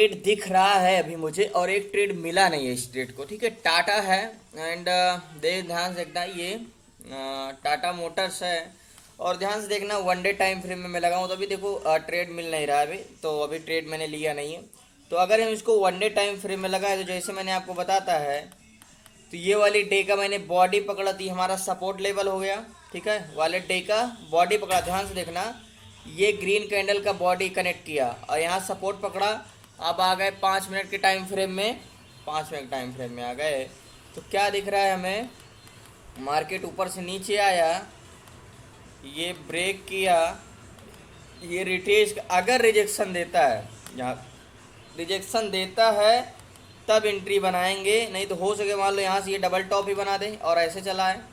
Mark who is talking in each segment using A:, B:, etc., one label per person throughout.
A: Trade दिख रहा है अभी मुझे, और एक ट्रेड मिला नहीं है इस ट्रेड को। ठीक है, टाटा है एंड दे ध्यान से देखना, ये टाटा मोटर्स है। और ध्यान से देखना, वन डे टाइम फ्रेम में मैं लगाऊं तो अभी देखो ट्रेड मिल नहीं रहा है अभी, तो अभी ट्रेड मैंने लिया नहीं है। तो अगर हम इसको वन डे टाइम फ्रेम में लगाए तो जैसे मैंने आपको बताता है, तो ये वाली डे का मैंने बॉडी पकड़ा थी, हमारा सपोर्ट लेवल हो गया। ठीक है, वाले डे का बॉडी पकड़ा, ध्यान से देखना, ये ग्रीन कैंडल का बॉडी कनेक्ट किया और यहाँ सपोर्ट पकड़ा। अब आ गए 5 मिनट के टाइम फ्रेम में, 5 मिनट टाइम फ्रेम में आ गए तो क्या दिख रहा है हमें, मार्केट ऊपर से नीचे आया, ये ब्रेक किया, ये रिटेस्ट अगर रिजेक्शन देता है, यहाँ रिजेक्शन देता है तब एंट्री बनाएंगे, नहीं तो हो सके मान लो यहाँ से ये डबल टॉप ही बना दे और ऐसे चला है।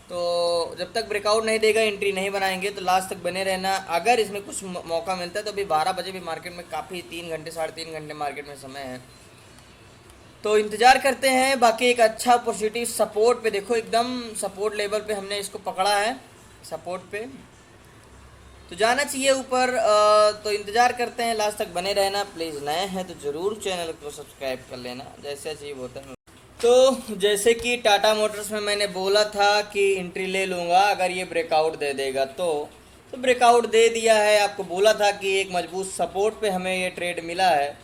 A: तो जब तक ब्रेकआउट नहीं देगा एंट्री नहीं बनाएंगे, तो लास्ट तक बने रहना। अगर इसमें कुछ मौका मिलता है तो अभी 12 बजे भी मार्केट में काफ़ी 3 घंटे 3.5 घंटे मार्केट में समय है, तो इंतज़ार करते हैं। बाकी एक अच्छा अपॉर्चुनिटी सपोर्ट पे देखो, एकदम सपोर्ट लेवल पे हमने इसको पकड़ा है, सपोर्ट पे तो जाना चाहिए ऊपर। तो इंतज़ार करते हैं, लास्ट तक बने रहना। प्लीज़ नए हैं तो ज़रूर चैनल को सब्सक्राइब कर लेना, जैसे अचीव होता है। तो जैसे कि टाटा मोटर्स में मैंने बोला था कि एंट्री ले लूँगा अगर ये ब्रेकआउट दे देगा, तो ब्रेकआउट दे दिया है। आपको बोला था कि एक मजबूत सपोर्ट पे हमें ये ट्रेड मिला है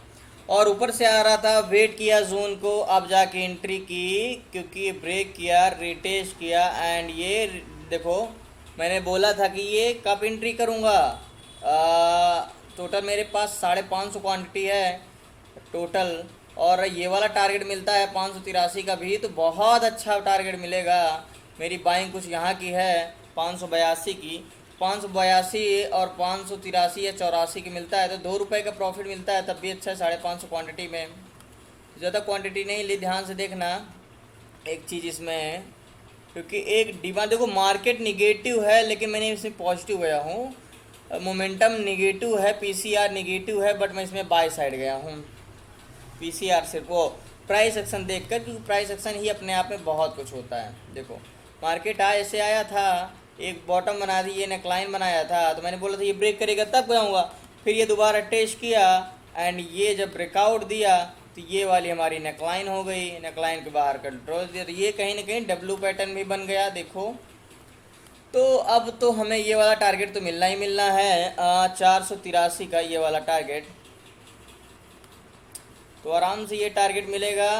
A: और ऊपर से आ रहा था, वेट किया जोन को, अब जाके एंट्री की, क्योंकि ब्रेक किया, रिटेस्ट किया एंड ये देखो, मैंने बोला था कि ये कब एंट्री करूँगा। टोटल मेरे पास 550 क्वांटिटी है टोटल, और ये वाला टारगेट मिलता है 583 का भी, तो बहुत अच्छा टारगेट मिलेगा। मेरी बाइंग कुछ यहाँ की है 582 की, 582 और 583 या 84 की मिलता है, तो 2 रुपये का प्रॉफिट मिलता है, तब भी अच्छा है 550 क्वांटिटी में। ज़्यादा क्वांटिटी नहीं ली, ध्यान से देखना एक चीज़ इसमें, क्योंकि एक डिमांड देखो, मार्केट निगेटिव है लेकिन मैंने इसमें पॉजिटिव गया हूँ। मोमेंटम निगेटिव है, पीसीआर निगेटिव है, बट मैं इसमें बाय साइड गया हूँ। पीसीआर सिर्फ वो प्राइस एक्शन देखकर, क्योंकि प्राइस एक्शन ही अपने आप में बहुत कुछ होता है। देखो मार्केट ऐसे आया था, एक बॉटम बना दी, ये नेकलाइन बनाया था, तो मैंने बोला था ये ब्रेक करेगा तब जाऊँगा, फिर ये दोबारा टेस्ट किया एंड ये जब ब्रेकआउट दिया तो ये वाली हमारी नेकलाइन हो गई, नेकलाइन के बाहर कंट्रोल दिया, तो ये कहीं ना कहीं डब्लू पैटर्न भी बन गया। देखो तो अब तो हमें ये वाला टारगेट तो मिलना ही मिलना है, 483 का ये वाला टारगेट, तो आराम से ये टारगेट मिलेगा।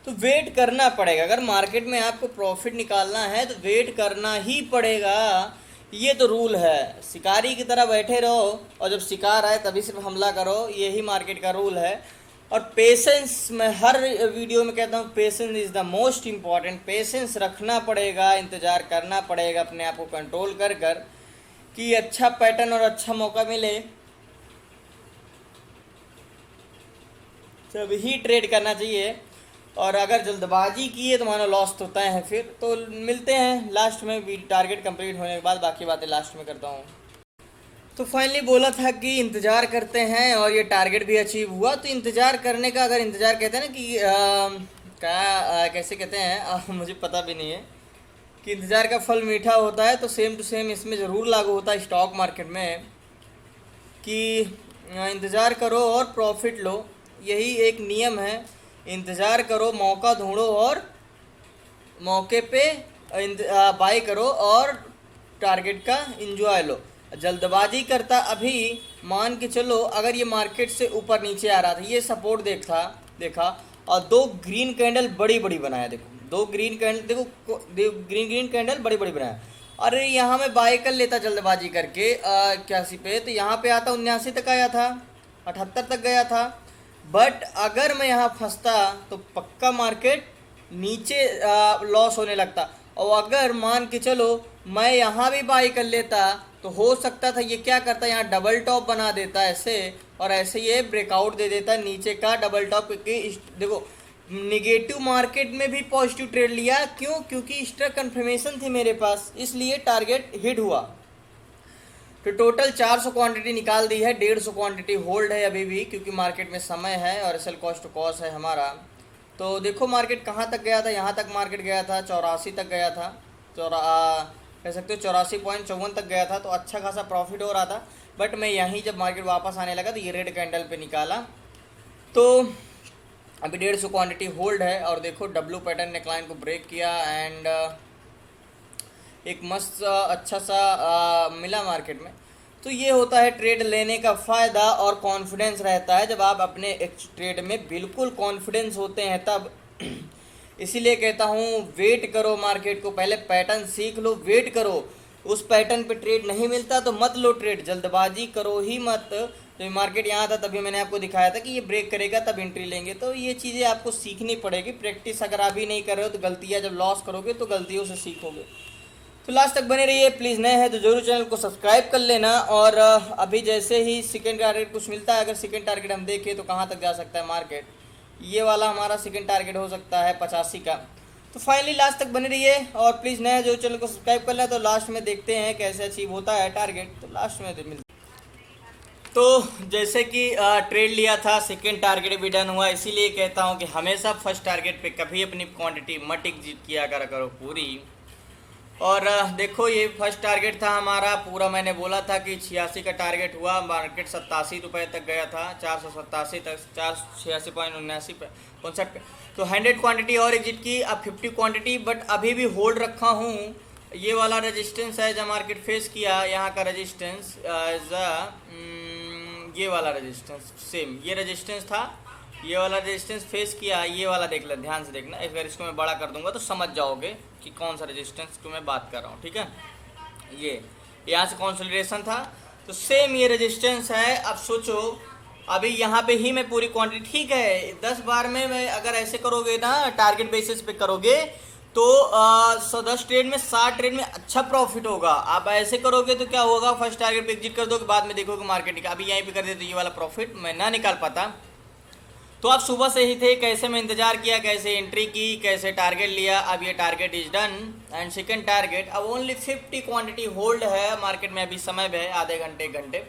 A: तो वेट करना पड़ेगा, अगर मार्केट में आपको प्रॉफिट निकालना है तो वेट करना ही पड़ेगा, ये तो रूल है। शिकारी की तरह बैठे रहो और जब शिकार आए तभी सिर्फ हमला करो, यही मार्केट का रूल है। और पेशेंस, मैं हर वीडियो में कहता हूँ, patience is the most important. Patience रखना पड़ेगा, इंतज़ार करना पड़ेगा, अपने आप को कंट्रोल कर कर कि अच्छा पैटर्न और अच्छा मौका मिले तब ही ट्रेड करना चाहिए। और अगर जल्दबाजी किए तो मानो लॉस होता है फिर। तो मिलते हैं लास्ट में भी, टारगेट कंप्लीट होने के बाद बाकी बातें लास्ट में करता हूँ। तो फाइनली बोला था कि इंतज़ार करते हैं और ये टारगेट भी अचीव हुआ। तो इंतज़ार करने का, अगर इंतज़ार कहते हैं ना कि क्या कैसे कहते हैं, मुझे पता भी नहीं है, कि इंतज़ार का फल मीठा होता है, तो सेम टू सेम इसमें ज़रूर लागू होता है स्टॉक मार्केट में, कि इंतज़ार करो और प्रॉफिट लो, यही एक नियम है। इंतज़ार करो, मौका ढूंढो और मौके पे बाई करो और टारगेट का इंजॉय लो। जल्दबाजी करता अभी, मान के चलो अगर ये मार्केट से ऊपर नीचे आ रहा था, ये सपोर्ट देखा और 2 ग्रीन कैंडल बड़ी बड़ी बनाया, देखो 2 ग्रीन कैंडल, देखो ग्रीन कैंडल बड़ी बड़ी बनाया, अरे यहाँ मैं बाय कर लेता जल्दबाजी करके 81 पे, तो यहाँ पे आता 79 तक आया था, 78 तक गया था। बट अगर मैं यहाँ फंसता तो पक्का मार्केट नीचे लॉस होने लगता। और अगर मान के चलो मैं यहाँ भी बाई कर लेता तो हो सकता था ये क्या करता, यहाँ डबल टॉप बना देता ऐसे, और ऐसे ये ब्रेकआउट दे देता नीचे का डबल टॉप, क्योंकि देखो निगेटिव मार्केट में भी पॉजिटिव ट्रेड लिया, क्यों, क्योंकि स्ट्रक कन्फर्मेशन थी मेरे पास, इसलिए टारगेट हिट हुआ। तो टोटल 400 क्वांटिटी निकाल दी है, 150 क्वांटिटी होल्ड है अभी भी, क्योंकि मार्केट में समय है और एसएल कॉस्ट टू कॉस्ट है हमारा। तो देखो मार्केट कहाँ तक गया था, यहाँ तक मार्केट गया था, 84 तक गया था, कह सकते हो 84.54 तक गया था, तो अच्छा खासा प्रॉफिट हो रहा था। बट मैं यहीं जब मार्केट वापस आने लगा तो ये रेड कैंडल पे निकाला, तो अभी 150 क्वांटिटी होल्ड है और देखो डब्लू पैटर्न ने क्लाइंट को ब्रेक किया एंड एक मस्त अच्छा सा मिला मार्केट में। तो ये होता है ट्रेड लेने का फ़ायदा और कॉन्फिडेंस रहता है जब आप अपने एक ट्रेड में बिल्कुल कॉन्फिडेंस होते हैं तब। इसीलिए कहता हूँ वेट करो, मार्केट को पहले पैटर्न सीख लो, वेट करो। उस पैटर्न पे ट्रेड नहीं मिलता तो मत लो ट्रेड, जल्दबाजी करो ही मत। जब मार्केट यहाँ था तभी मैंने आपको दिखाया था कि ये ब्रेक करेगा तब एंट्री लेंगे। तो ये चीज़ें आपको सीखनी पड़ेगी, प्रैक्टिस अगर आप ही नहीं कर रहे हो तो गलतियाँ जब लॉस करोगे तो गलतियों से सीखोगे। तो लास्ट तक बने रहिए, प्लीज़ नए हैं तो जरूर चैनल को सब्सक्राइब कर लेना। और अभी जैसे ही सेकंड टारगेट कुछ मिलता है, अगर सेकंड टारगेट हम देखें तो कहाँ तक जा सकता है मार्केट, ये वाला हमारा सेकंड टारगेट हो सकता है 85 का। तो फाइनली लास्ट तक बने रहिए और प्लीज़ नए जो चैनल को सब्सक्राइब कर लें। तो लास्ट में देखते हैं कैसे अचीव होता है टारगेट, तो लास्ट में मिलते। तो जैसे कि ट्रेड लिया था, सेकंड टारगेट भी डन हुआ। इसीलिए कहता हूँ कि हमेशा फर्स्ट टारगेट पे कभी अपनी क्वांटिटी मत एग्जिट किया करो पूरी। और देखो ये फर्स्ट टारगेट था हमारा पूरा, मैंने बोला था कि 86 का टारगेट हुआ, मार्केट 87 रुपये तक गया था, 487 तक, 486.79 पे 59 पे। तो 100 क्वांटिटी और एग्जिट की, अब 50 क्वांटिटी, बट अभी भी होल्ड रखा हूँ। ये वाला रेजिस्टेंस है जब मार्केट फेस किया, यहाँ का रेजिस्टेंस ये वाला रेजिस्टेंस सेम ये रेजिस्टेंस था, ये वाला रेजिस्टेंस फेस किया, ये वाला देख ले, ध्यान से देखना। अगर इसको मैं बड़ा कर दूंगा तो समझ जाओगे कि कौन सा रेजिस्टेंस को मैं बात कर रहा हूँ, ठीक है। ये यहाँ से कंसोलिडेशन था, तो सेम ये रेजिस्टेंस है। अब सोचो अभी यहाँ पे ही मैं पूरी क्वांटिटी, ठीक है 10 बार में मैं अगर ऐसे करोगे ना, टारगेट बेसिस पे करोगे तो 10 ट्रेड में 60 ट्रेड में अच्छा प्रॉफिट होगा। आप ऐसे करोगे तो क्या होगा, फर्स्ट टारगेट पे एग्जिट कर दोगे, बाद में देखोगे मार्केट का, अभी यहीं पे कर दे तो ये वाला प्रॉफिट मैं ना निकाल पाता। तो आप सुबह से ही थे, कैसे मैं इंतजार किया, कैसे एंट्री की, कैसे टारगेट लिया। अब ये target is done and second target, अब ओनली 50 क्वांटिटी होल्ड है मार्केट में। अभी समय है आधे घंटे 1 घंटे,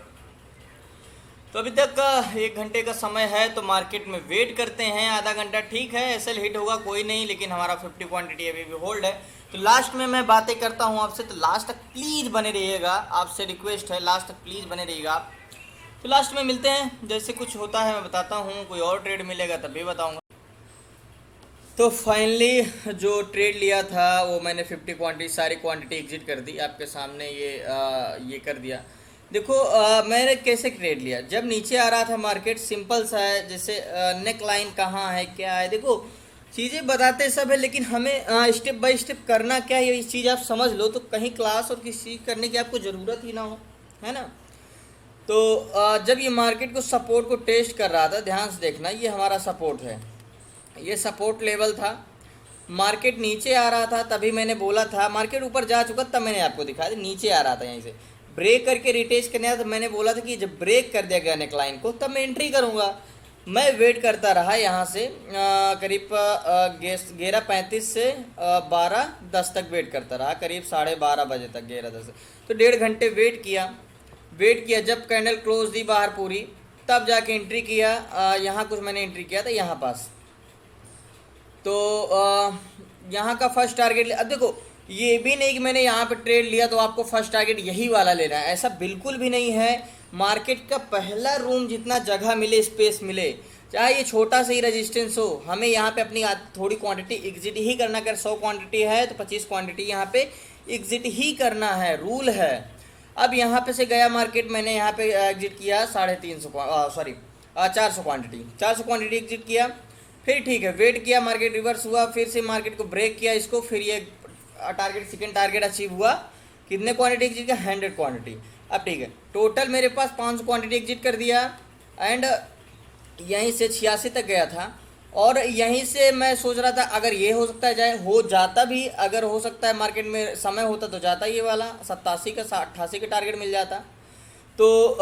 A: तो अभी तक 1 घंटे का समय है। तो मार्केट में वेट करते हैं आधा घंटा, ठीक है एसएल हिट होगा कोई नहीं, लेकिन हमारा 50 क्वांटिटी अभी भी होल्ड है। तो लास्ट में मैं बातें करता हूँ आपसे, तो लास्ट तक प्लीज़ बने रहिएगा, आपसे रिक्वेस्ट है लास्ट तक प्लीज़ बने रहिएगा आप। तो लास्ट में मिलते हैं, जैसे कुछ होता है मैं बताता हूँ, कोई और ट्रेड मिलेगा तब भी बताऊँगा। तो फाइनली जो ट्रेड लिया था वो मैंने 50 क्वांटिटी सारी क्वांटिटी एग्जिट कर दी, आपके सामने ये कर दिया। देखो मैंने कैसे ट्रेड लिया, जब नीचे आ रहा था मार्केट, सिंपल सा है, जैसे नेक लाइन कहाँ है क्या है, देखो चीज़ें बताते सब है, लेकिन हमें स्टेप बाय स्टेप करना क्या है, इस चीज़ आप समझ लो तो कहीं क्लास और किसी चीज़ करने की आपको ज़रूरत ही ना हो, है ना। तो जब ये मार्केट को सपोर्ट को टेस्ट कर रहा था, ध्यान से देखना, ये हमारा सपोर्ट है, ये सपोर्ट लेवल था। मार्केट नीचे आ रहा था तभी मैंने बोला था, मार्केट ऊपर जा चुका तब मैंने आपको दिखाया था, नीचे आ रहा था यहीं से ब्रेक करके रिटेस्ट करने आया, तो मैंने बोला था कि जब ब्रेक कर दिया गया नेकलाइन को तब मैं एंट्री करूँगा। मैं वेट करता रहा यहाँ से करीब 11:35 से 12:10 तक वेट करता रहा, करीब 12:30 बजे तक, 11:10। तो 1.5 घंटे वेट किया। जब कैंडल क्लोज दी बाहर पूरी, तब जाके एंट्री किया। यहाँ कुछ मैंने एंट्री किया था यहाँ पास। तो यहाँ का फर्स्ट टारगेट, अब देखो ये भी नहीं कि मैंने यहाँ पे ट्रेड लिया तो आपको फर्स्ट टारगेट यही वाला लेना है, ऐसा बिल्कुल भी नहीं है। मार्केट का पहला रूम जितना जगह मिले, स्पेस मिले, चाहे ये छोटा सा ही रेजिस्टेंस हो, हमें यहाँ पे अपनी थोड़ी क्वांटिटी एग्जिट ही करना। अगर 100 क्वांटिटी है तो 25 क्वांटिटी यहाँ पे एग्जिट ही करना है, रूल है। अब यहाँ पे से गया मार्केट, मैंने यहाँ पे एग्जिट किया 400 क्वांटिटी, 400 क्वांटिटी एग्जिट किया। फिर ठीक है वेट किया, मार्केट रिवर्स हुआ, फिर से मार्केट को ब्रेक किया इसको, फिर ये टारगेट सेकंड टारगेट अचीव हुआ। कितने क्वांटिटी एग्जिट किया, 100 क्वांटिटी। अब ठीक है टोटल मेरे पास 500 क्वांटिटी एग्जिट कर दिया एंड यहीं से 86 तक गया था। और यहीं से मैं सोच रहा था अगर ये हो सकता है, चाहे हो जाता भी, अगर हो सकता है मार्केट में समय होता तो जाता ये वाला 87 का 88 का टारगेट मिल जाता। तो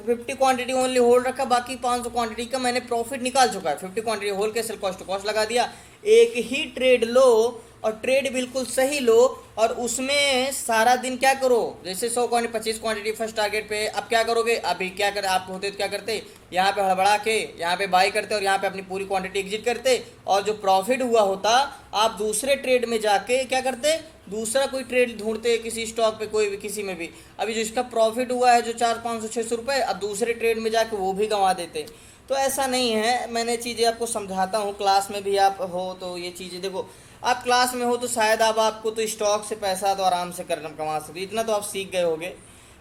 A: 50 क्वांटिटी ओनली होल्ड रखा, बाकी 500 क्वांटिटी का मैंने प्रॉफिट निकाल चुका है। 50 क्वांटिटी होल्ड के सेल कॉस्ट टू कॉस्ट लगा दिया। एक ही ट्रेड लो और ट्रेड बिल्कुल सही लो, और उसमें सारा दिन क्या करो, जैसे 100 क्वांटिटी 25 क्वांटिटी फर्स्ट टारगेट पे, अब क्या करोगे, अभी क्या कर आप होते तो क्या करते, यहाँ पे हड़बड़ा के यहाँ पे बाई करते और यहाँ पे अपनी पूरी क्वांटिटी एग्जिट करते, और जो प्रॉफिट हुआ होता आप दूसरे ट्रेड में जाके क्या करते, दूसरा कोई ट्रेड ढूंढते किसी स्टॉक पे, कोई भी किसी में भी। अभी जिसका प्रॉफिट हुआ है जो 400 500 600 रुपये, अब दूसरे ट्रेड में जाके वो भी गंवा देते। तो ऐसा नहीं है, मैंने चीज़ें आपको समझाता हूँ। क्लास में भी आप हो तो ये चीज़ें देखो, आप क्लास में हो तो शायद आप आपको तो स्टॉक से पैसा तो आराम से करना कमा सकते, इतना तो आप सीख गए होगे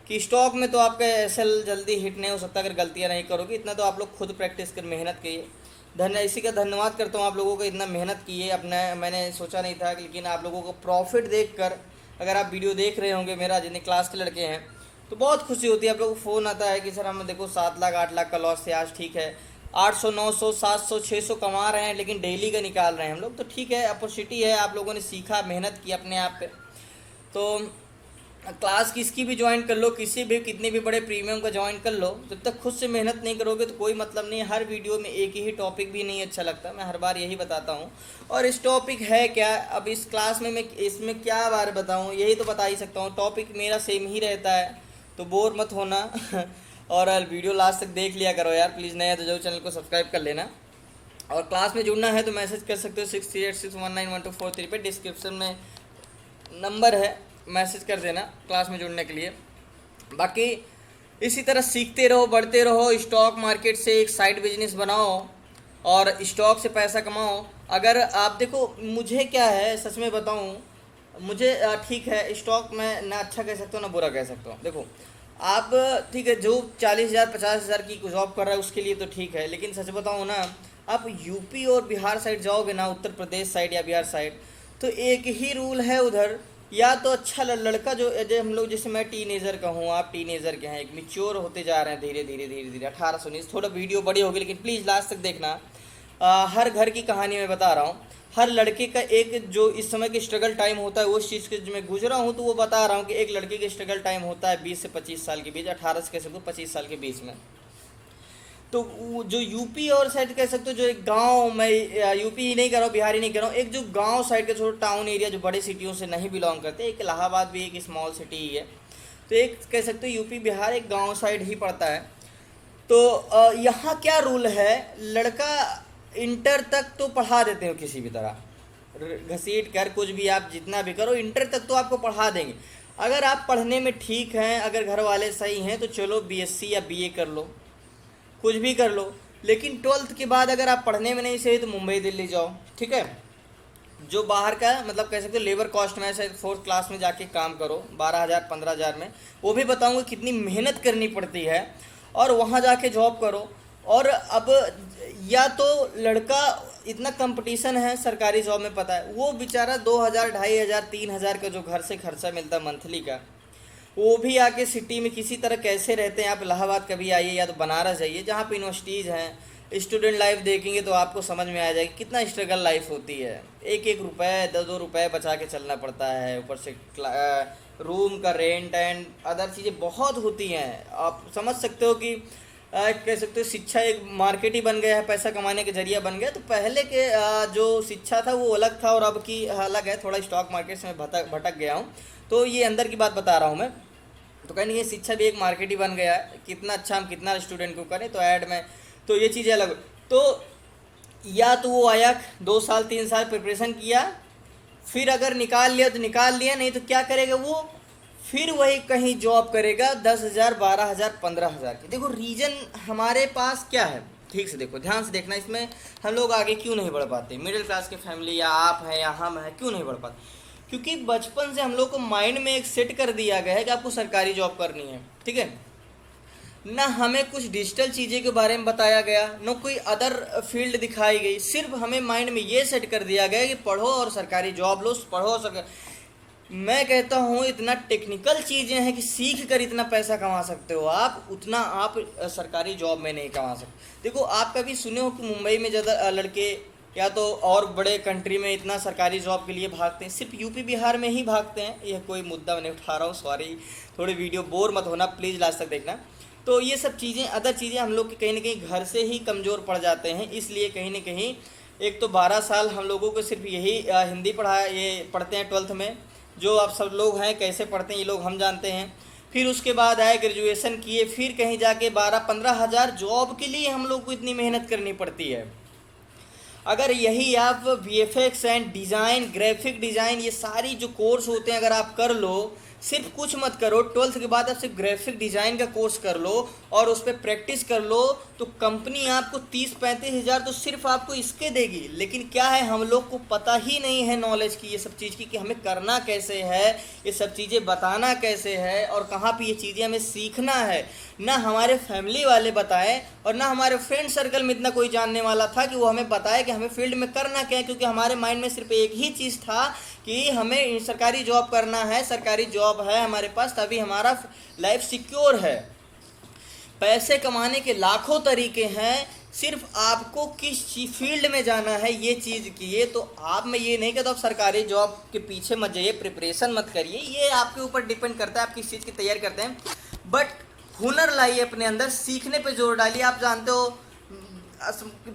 A: कि स्टॉक में तो आपका एसएल जल्दी हिट नहीं हो सकता अगर गलतियाँ नहीं करोगे। इतना तो आप लोग खुद प्रैक्टिस कर मेहनत कीजिए। इसी का धन्यवाद करता हूँ आप लोगों को, इतना मेहनत की है अपना, मैंने सोचा नहीं था, लेकिन आप लोगों को प्रॉफिट देख कर, अगर आप वीडियो देख रहे होंगे मेरा, जितने क्लास के लड़के हैं, तो बहुत खुशी होती है। आप लोगों को फ़ोन आता है कि सर हम देखो 7 लाख 8 लाख का लॉस से आज ठीक है 800 900 700 600 कमा रहे हैं, लेकिन डेली का निकाल रहे हैं हम लोग, तो ठीक है, अपॉर्चुनिटी है। आप लोगों ने सीखा, मेहनत की अपने आप पे, तो क्लास किसकी भी ज्वाइन कर लो, किसी भी कितने भी बड़े प्रीमियम का ज्वाइन कर लो, जब तक खुद से मेहनत नहीं करोगे तो कोई मतलब नहीं। हर वीडियो में एक ही टॉपिक भी नहीं अच्छा लगता, मैं हर बार यही बताता हूँ। और इस टॉपिक है क्या, अब इस क्लास में मैं इसमें क्या बार बताऊँ, यही तो बता ही सकता हूँ। टॉपिक मेरा सेम ही रहता है, तो बोर मत होना और वीडियो लास्ट तक देख लिया करो यार प्लीज़। नया तो जो चैनल को सब्सक्राइब कर लेना, और क्लास में जुड़ना है तो मैसेज कर सकते हो 6386191243 पे, डिस्क्रिप्शन में नंबर है, मैसेज कर देना क्लास में जुड़ने के लिए। बाकी इसी तरह सीखते रहो, बढ़ते रहो, स्टॉक मार्केट से एक साइड बिजनेस बनाओ और स्टॉक से पैसा कमाओ। अगर आप देखो, मुझे क्या है सच में बताऊं, मुझे ठीक है स्टॉक में ना अच्छा कह सकता हूँ ना बुरा कह सकता हूँ। देखो आप ठीक है, जो 40,000 50,000 की जॉब कर रहा है उसके लिए तो ठीक है, लेकिन सच बताऊँ ना, आप यूपी और बिहार साइड जाओगे ना, उत्तर प्रदेश साइड या बिहार साइड, तो एक ही रूल है उधर, या तो अच्छा लड़का जो हम लोग, जैसे मैं टीनेजर का हूँ, आप टीनेजर के हैं, एक मैच्योर होते जा रहे हैं धीरे धीरे धीरे धीरे, 18 19, थोड़ा वीडियो बड़ी होगी लेकिन प्लीज़ लास्ट तक देखना। हर घर की कहानी मैं बता रहा हूँ, हर लड़के का एक जो इस समय की स्ट्रगल टाइम होता है, उस चीज़ के जो मैं गुजरा हूँ तो वो बता रहा हूँ कि एक लड़के का स्ट्रगल टाइम होता है 20 से 25 साल के बीच, 18 से कह सकते हो 25 साल के बीच में। तो जो यूपी और साइड कह सकते हो, जो एक गांव, मैं यूपी ही नहीं कर रहा हूँ, बिहार ही नहीं कर रहा हूँ, एक जो गांव साइड के थोड़ा टाउन एरिया, जो बड़े सिटियों से नहीं बिलोंग करते, एक इलाहाबाद भी एक स्मॉल सिटी ही है, तो एक कह सकते हो यूपी बिहार एक गांव साइड ही पड़ता है। तो यहाँ क्या रूल है, लड़का इंटर तक तो पढ़ा देते हो किसी भी तरह, घसीट कर कुछ भी आप जितना भी करो, इंटर तक तो आपको पढ़ा देंगे। अगर आप पढ़ने में ठीक हैं, अगर घर वाले सही हैं, तो चलो बीएससी या बीए कर लो, कुछ भी कर लो, लेकिन 12th के बाद अगर आप पढ़ने में नहीं सही तो मुंबई दिल्ली जाओ, ठीक है। जो बाहर का मतलब कह सकते हो लेबर कॉस्ट में से 4th क्लास में जाके काम करो 12,000 15,000 में, वो भी बताऊंगा कितनी मेहनत करनी पड़ती है, और वहाँ जाके जॉब करो। और अब या तो लड़का, इतना कंपटीशन है सरकारी जॉब में, पता है, वो बेचारा 2,000 2,500 3,000 का जो घर से खर्चा मिलता है मंथली का, वो भी आके सिटी में किसी तरह कैसे रहते हैं। आप इलाहाबाद कभी आइए या तो बनारस जाइए, जहाँ पे यूनिवर्सिटीज़ हैं, स्टूडेंट लाइफ देखेंगे तो आपको समझ में आ जाएगी कितना स्ट्रगल लाइफ होती है। एक एक रुपये 2 रुपये बचा के चलना पड़ता है, ऊपर से रूम का रेंट एंड अदर चीज़ें बहुत होती हैं। आप समझ सकते हो कि कह सकते हो शिक्षा एक मार्केट ही बन गया है, पैसा कमाने के जरिया बन गया। तो पहले के जो शिक्षा था वो अलग था और अब की अलग है। थोड़ा स्टॉक मार्केट से मैं भटक गया हूँ, तो ये अंदर की बात बता रहा हूँ मैं। तो कहीं नहीं, शिक्षा भी एक मार्केट ही बन गया है, कितना अच्छा हम कितना स्टूडेंट को करें तो ऐड में, तो ये चीज़ें अलग। तो या तो वो आया 2 साल 3 साल प्रिपरेशन किया, फिर अगर निकाल लिया तो निकाल लिया, नहीं तो क्या करेगा वो, फिर वही कहीं जॉब करेगा 10,000 12,000 15,000 की। देखो रीज़न हमारे पास क्या है, ठीक से देखो, ध्यान से देखना, इसमें हम लोग आगे क्यों नहीं बढ़ पाते, मिडिल क्लास के फैमिली या आप हैं या हम हैं, क्यों नहीं बढ़ पाते। क्योंकि बचपन से हम लोग को माइंड में एक सेट कर दिया गया है कि आपको सरकारी जॉब करनी है, ठीक है ना। हमें कुछ डिजिटल चीज़ें के बारे में बताया गया, न कोई अदर फील्ड दिखाई गई, सिर्फ हमें माइंड में ये सेट कर दिया गया कि पढ़ो और सरकारी जॉब लो, पढ़ो सरकार। मैं कहता हूँ इतना टेक्निकल चीज़ें हैं कि सीख कर इतना पैसा कमा सकते हो आप, उतना आप सरकारी जॉब में नहीं कमा सकते। देखो आप कभी सुने हो कि मुंबई में ज़्यादा लड़के या तो और बड़े कंट्री में इतना सरकारी जॉब के लिए भागते हैं, सिर्फ यूपी बिहार में ही भागते हैं। यह कोई मुद्दा मैं नहीं उठा रहा हूँ, सॉरी, थोड़ी वीडियो बोर मत होना प्लीज़, लास्ट तक देखना। तो ये सब चीज़ें, अदर चीज़ें हम लोग के कहीं ना कहीं घर से ही कमज़ोर पड़ जाते हैं, इसलिए कहीं ना कहीं एक तो 12 साल हम लोगों को सिर्फ यही हिंदी ये पढ़ते हैं 12th में, जो आप सब लोग हैं कैसे पढ़ते हैं ये लोग हम जानते हैं। फिर उसके बाद आए ग्रेजुएशन किए, फिर कहीं जाके 12-15 हज़ार जॉब के लिए हम लोग को इतनी मेहनत करनी पड़ती है। अगर यही आप VFX and design, graphic design, ये सारी जो कोर्स होते हैं अगर आप कर लो, सिर्फ कुछ मत करो, 12th के बाद आप सिर्फ ग्राफिक डिज़ाइन का कोर्स कर लो और उस पर प्रैक्टिस कर लो, तो कंपनी आपको 30-35 हज़ार तो सिर्फ आपको इसके देगी। लेकिन क्या है, हम लोग को पता ही नहीं है नॉलेज की ये सब चीज़ की, कि हमें करना कैसे है, ये सब चीज़ें बताना कैसे है और कहाँ पे ये चीज़ें हमें सीखना है। ना हमारे फैमिली वाले बताएं और ना हमारे फ्रेंड सर्कल में इतना कोई जानने वाला था कि वो हमें बताए कि हमें फील्ड में करना क्या है, क्योंकि हमारे माइंड में सिर्फ एक ही चीज़ था कि हमें सरकारी जॉब करना है, सरकारी जॉब है हमारे पास तभी हमारा लाइफ सिक्योर है। पैसे कमाने के लाखों तरीके हैं, सिर्फ आपको किस फील्ड में जाना है ये चीज़ की। तो आप, मैं ये नहीं कहता आप सरकारी जॉब के पीछे मत जाइए, प्रिपरेशन मत करिए, ये आपके ऊपर डिपेंड करता है आप किस चीज़ की तैयारी करते हैं। बट हुनर लाइए अपने अंदर, सीखने पे जोर डालिए। आप जानते हो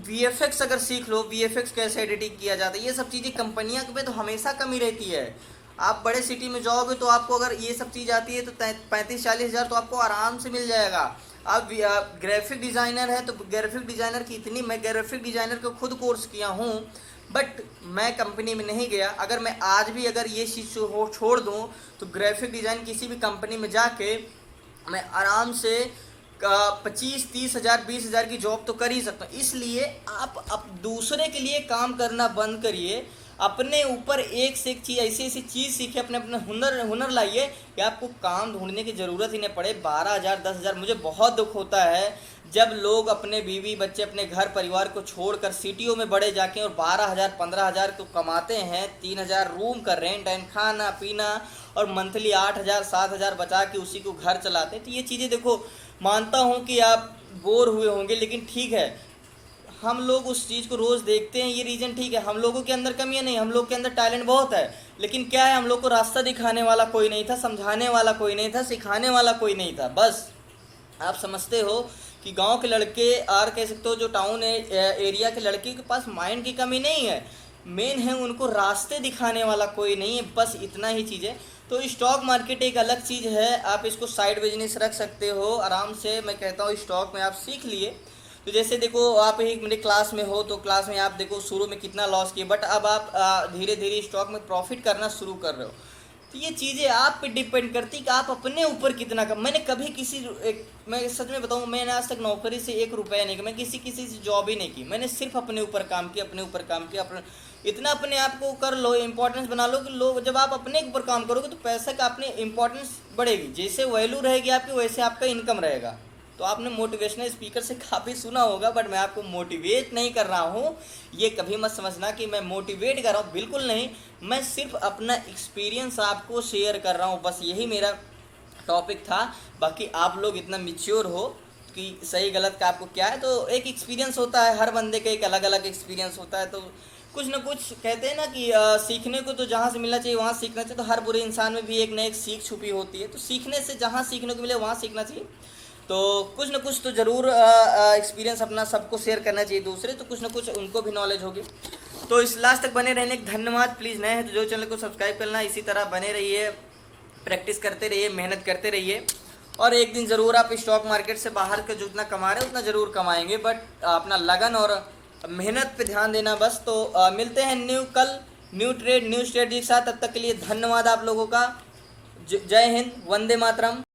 A: VFX अगर सीख लो, VFX कैसे एडिटिंग किया जाता है, ये सब चीज़ें कंपनियां पे तो हमेशा कमी रहती है। आप बड़े सिटी में जाओगे तो आपको अगर ये सब चीज़ आती है तो 35-40 हज़ार तो आपको आराम से मिल जाएगा। आप ग्राफिक डिज़ाइनर है तो ग्राफिक डिज़ाइनर की इतनी, मैं ग्राफिक डिज़ाइनर का खुद कोर्स किया हूँ, बट मैं कंपनी में नहीं गया। अगर मैं आज भी अगर ये चीज़ छोड़ दूँ तो ग्राफिक डिज़ाइन किसी भी कंपनी में जाके मैं आराम से 25-30 हज़ार 20 हज़ार की जॉब तो कर ही सकता हूँ। इसलिए आप अब दूसरे के लिए काम करना बंद करिए, अपने ऊपर एक से एक चीज़, ऐसी ऐसी चीज़ सीखे, अपने अपने हुनर लाइए कि आपको काम ढूंढने की ज़रूरत ही नहीं पड़े। 12,000 10,000, मुझे बहुत दुख होता है जब लोग अपने बीवी बच्चे अपने घर परिवार को छोड़कर सिटियों में बड़े जाके और 12,000 15,000 तो कमाते हैं, 3,000 रूम का रेंट एंड खाना पीना और मंथली 8,000 7,000 बचा के उसी को घर चलाते हैं। तो ये चीज़ें देखो, मानता हूँ कि आप बोर हुए होंगे, लेकिन ठीक है, हम लोग उस चीज़ को रोज़ देखते हैं, ये रीज़न ठीक है। हम लोगों के अंदर कमियां नहीं, हम लोग के अंदर टैलेंट बहुत है, लेकिन क्या है, हम लोग को रास्ता दिखाने वाला कोई नहीं था, समझाने वाला कोई नहीं था, सिखाने वाला कोई नहीं था। बस आप समझते हो कि गांव के लड़के और कह सकते हो जो टाउन एरिया के लड़के के पास माइंड की कमी नहीं है, मेन है उनको रास्ते दिखाने वाला कोई नहीं है, बस इतना ही चीज़ है। तो स्टॉक मार्केट एक अलग चीज़ है, आप इसको साइड बिजनेस रख सकते हो आराम से। मैं कहता हूँ स्टॉक में आप सीख लिए तो जैसे देखो, आप एक मेरे क्लास में हो तो क्लास में आप देखो शुरू में कितना लॉस किए, बट अब आप धीरे धीरे स्टॉक में प्रॉफिट करना शुरू कर रहे हो। तो ये चीज़ें आप पे डिपेंड करती कि आप अपने ऊपर कितना कम। मैंने कभी मैं सच में बताऊँ, मैंने आज तक नौकरी से 1 रुपया नहीं किया, मैं किसी से जॉब ही नहीं की, मैंने सिर्फ अपने ऊपर काम किया, अपने ऊपर काम किया। इतना अपने आप को कर लो, इम्पोर्टेंस बना लो कि लोग, जब आप अपने ऊपर काम करोगे तो पैसा का अपने इम्पोर्टेंस बढ़ेगी, जैसे वैल्यू रहेगी आपकी वैसे आपका इनकम रहेगा। तो आपने मोटिवेशनल स्पीकर से काफ़ी सुना होगा, बट मैं आपको मोटिवेट नहीं कर रहा हूँ, ये कभी मत समझना कि मैं मोटिवेट कर रहा हूँ, बिल्कुल नहीं। मैं सिर्फ अपना एक्सपीरियंस आपको शेयर कर रहा हूँ, बस यही मेरा टॉपिक था। बाकी आप लोग इतना मैच्योर हो कि सही गलत का आपको क्या है, तो एक एक्सपीरियंस होता है, हर बंदे का एक अलग अलग एक्सपीरियंस होता है। तो कुछ ना कुछ कहते हैं ना कि सीखने को तो जहाँ से मिलना चाहिए वहाँ सीखना चाहिए। तो हर बुरे इंसान में भी एक ना एक सीख छुपी होती है, तो सीखने से जहाँ सीखने को मिले वहाँ सीखना चाहिए। तो कुछ ना कुछ तो ज़रूर एक्सपीरियंस अपना सबको शेयर करना चाहिए दूसरे, तो कुछ ना कुछ उनको भी नॉलेज होगी। तो इस लास्ट तक बने रहने के धन्यवाद। प्लीज़ नए हैं तो जो चैनल को सब्सक्राइब करना, इसी तरह बने रहिए, प्रैक्टिस करते रहिए, मेहनत करते रहिए, और एक दिन ज़रूर आप स्टॉक मार्केट से बाहर का जितना कमा रहे हैं उतना ज़रूर कमाएंगे। बट अपना लगन और मेहनत पे ध्यान देना बस। तो मिलते हैं कल न्यू ट्रेड न्यू स्ट्रेटजी के साथ। तब तक के लिए धन्यवाद आप लोगों का। जय हिंद, वंदे मातरम।